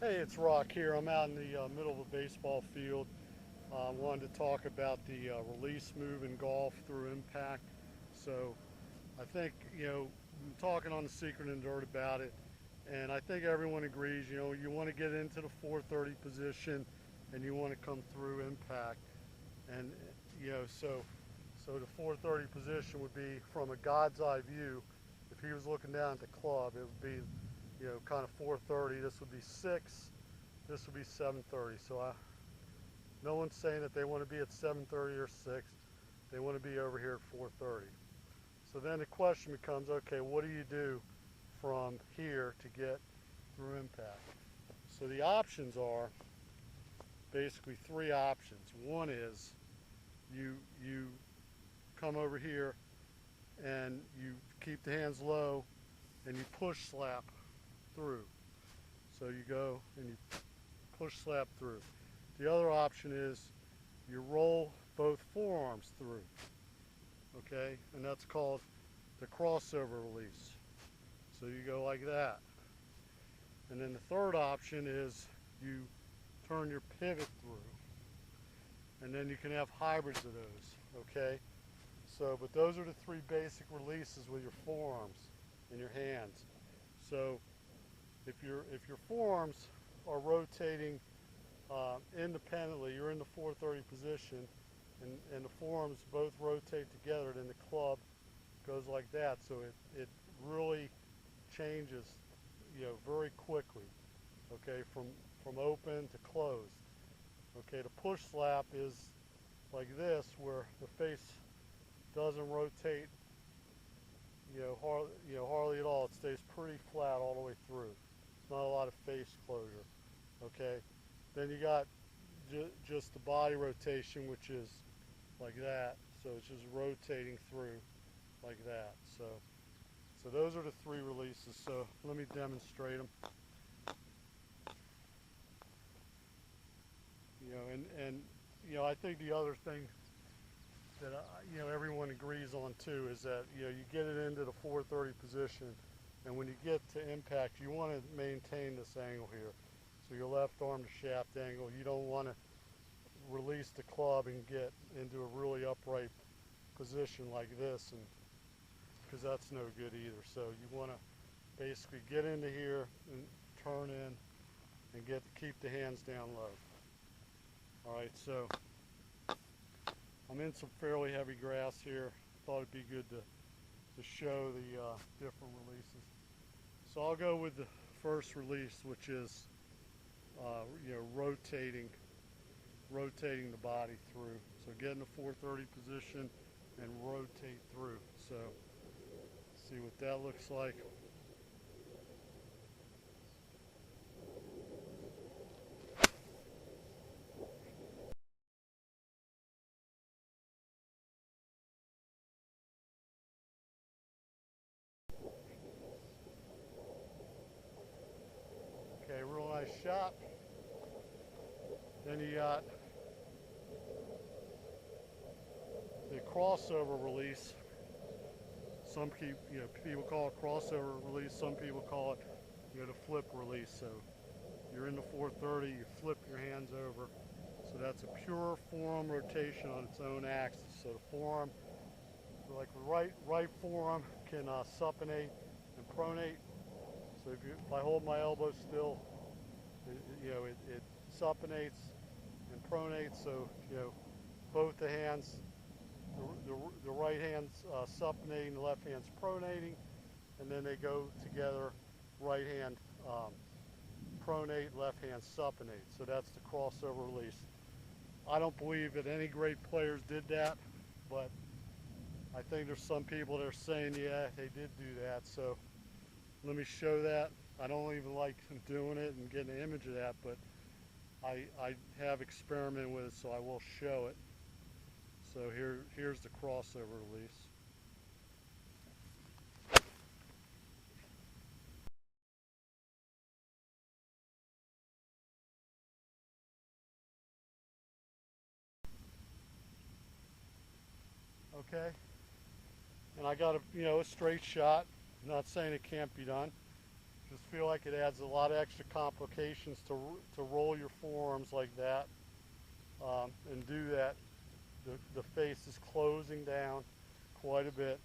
Hey, it's Rock here. I'm out in the middle of a baseball field. I wanted to talk about the release move in golf through impact. So I think, I'm talking on the Secret and Dirt about it, and I think everyone agrees, you want to get into the 430 position and you want to come through impact. And, so the 430 position would be from a God's eye view. If he was looking down at the club, it would be, kind of 430. This would be 6. This would be 7:30. No one's saying that they want to be at 7:30 or 6. They want to be over here at 4:30. So then the question becomes, okay, what do you do from here to get through impact? So the options are basically three options. One is you come over here and you keep the hands low and you push slap through. So you go and you push slap through. The other option is you roll both forearms through, okay? And that's called the crossover release. So you go like that. And then the third option is you turn your pivot through. And then you can have hybrids of those, okay? So, but those are the three basic releases with your forearms and your hands. So if your forearms are rotating independently, you're in the 430 position, and the forearms both rotate together, then the club goes like that. So it really changes, very quickly. Okay, from open to closed. Okay, the push slap is like this, where the face doesn't rotate, hardly at all. It stays pretty flat all the way through. It's not a lot of face closure. Okay, then you got just the body rotation, which is like that. So it's just rotating through like that. So those are the three releases. So let me demonstrate them. I think the other thing that everyone agrees on too is that you get it into the 430 position, and when you get to impact, you want to maintain this angle here. So your left arm to shaft angle. You don't want to release the club and get into a really upright position like this, and because that's no good either. So you want to basically get into here and turn in and keep the hands down low. All right, so I'm in some fairly heavy grass here. Thought it'd be good to show the different releases. So I'll go with the first release, which is rotating the body through. So get in the 430 position and rotate through. So see what that looks like. Okay, real nice shot. Then you got the crossover release. Some people call it crossover release. Some people call it the flip release. So you're in the 430, you flip your hands over. So that's a pure forearm rotation on its own axis. So the forearm, like the right forearm, can supinate and pronate. So if I hold my elbow still, it supinates and pronates. So both the hands, the right hand's supinating, the left hand's pronating, and then they go together. Right hand pronate, left hand supinate. So that's the crossover release. I don't believe that any great players did that, but I think there's some people that are saying, yeah, they did do that. So let me show that. I don't even like doing it and getting an image of that, but I have experimented with it, so I will show it. So here's the crossover release. Okay, and I got a straight shot. I'm not saying it can't be done. Just feel like it adds a lot of extra complications to roll your forearms like that, and do that. The face is closing down quite a bit.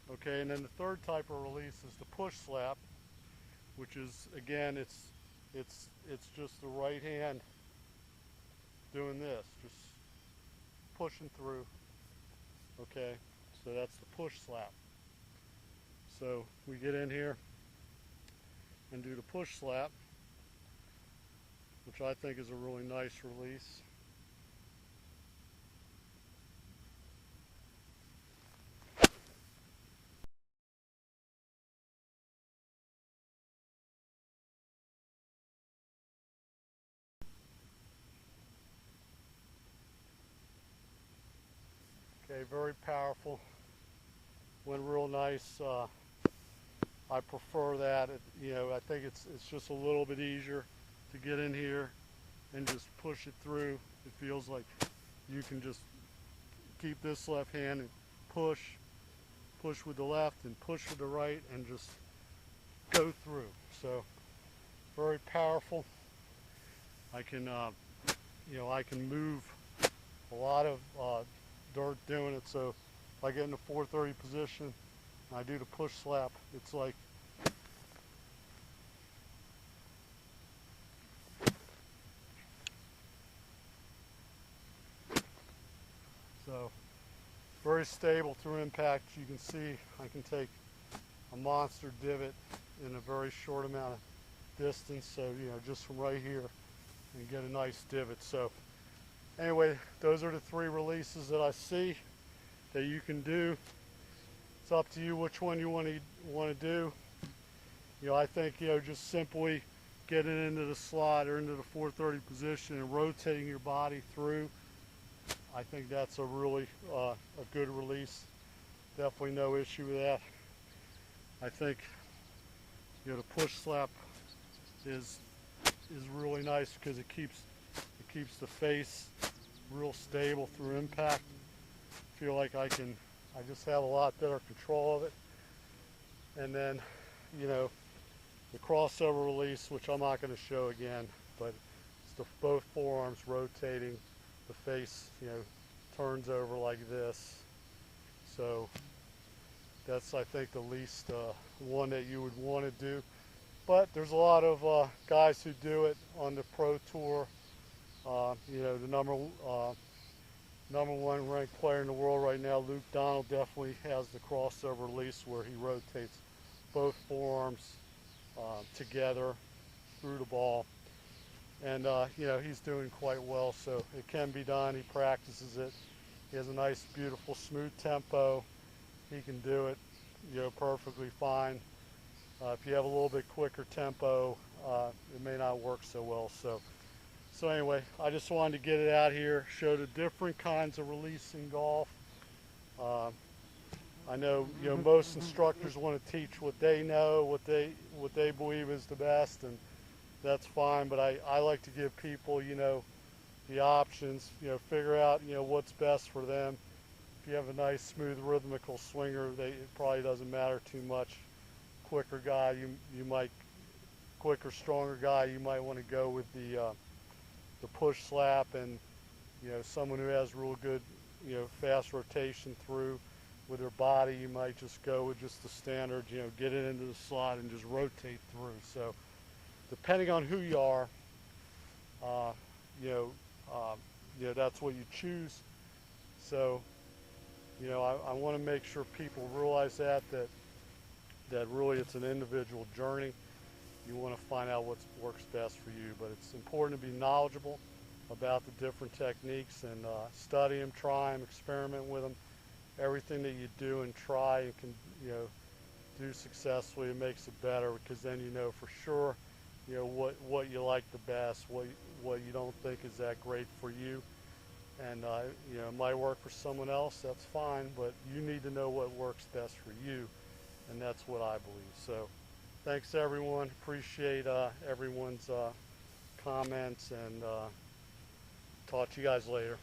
Okay, and then the third type of release is the push slap, which is, again, it's just the right hand doing this, just pushing through. Okay, so that's the push slap. So we get in here and do the push slap, which I think is a really nice release. Okay, very powerful. Went real nice. I prefer that. I think it's just a little bit easier to get in here and just push it through. It feels like you can just keep this left hand and push with the left and push with the right and just go through. So very powerful. I can I can move a lot of dirt doing it. So if I get in the 430 position and I do the push slap, it's like so. Very stable through impact. You can see I can take a monster divot in a very short amount of distance. So just from right here and get a nice divot. So anyway, those are the three releases that I see that you can do. It's up to you which one you want to do. I think just simply getting into the slot or into the 430 position and rotating your body through. I think that's a really a good release. Definitely no issue with that. I think the push slap is really nice because it keeps the face real stable through impact. I feel like I just have a lot better control of it. And then the crossover release, which I'm not going to show again, but it's both forearms rotating. The face, turns over like this. So that's, I think, the least one that you would want to do. But there's a lot of guys who do it on the pro tour. The number one ranked player in the world right now, Luke Donald, definitely has the crossover release where he rotates both forearms together through the ball. And he's doing quite well, so it can be done. He practices it. He has a nice, beautiful, smooth tempo. He can do it, perfectly fine. If you have a little bit quicker tempo, it may not work so well. So anyway, I just wanted to get it out here, show the different kinds of release in golf. I know, most instructors want to teach what they know, what they believe is the best, and that's fine, but I like to give people, the options, figure out, what's best for them. If you have a nice, smooth, rhythmical swinger, it probably doesn't matter too much. Quicker guy, quicker, stronger guy, you might want to go with the push slap, and, someone who has real good, fast rotation through with their body, you might just go with just the standard, get it into the slot and just rotate through. So depending on who you are, that's what you choose. So, I want to make sure people realize that really it's an individual journey. You want to find out what works best for you, but it's important to be knowledgeable about the different techniques and study them, try them, experiment with them. Everything that you do and try and can, do successfully, it makes it better, because then for sure what you like the best, what you don't think is that great for you. And it might work for someone else, that's fine, but you need to know what works best for you, and that's what I believe. So thanks everyone, appreciate everyone's comments, and talk to you guys later.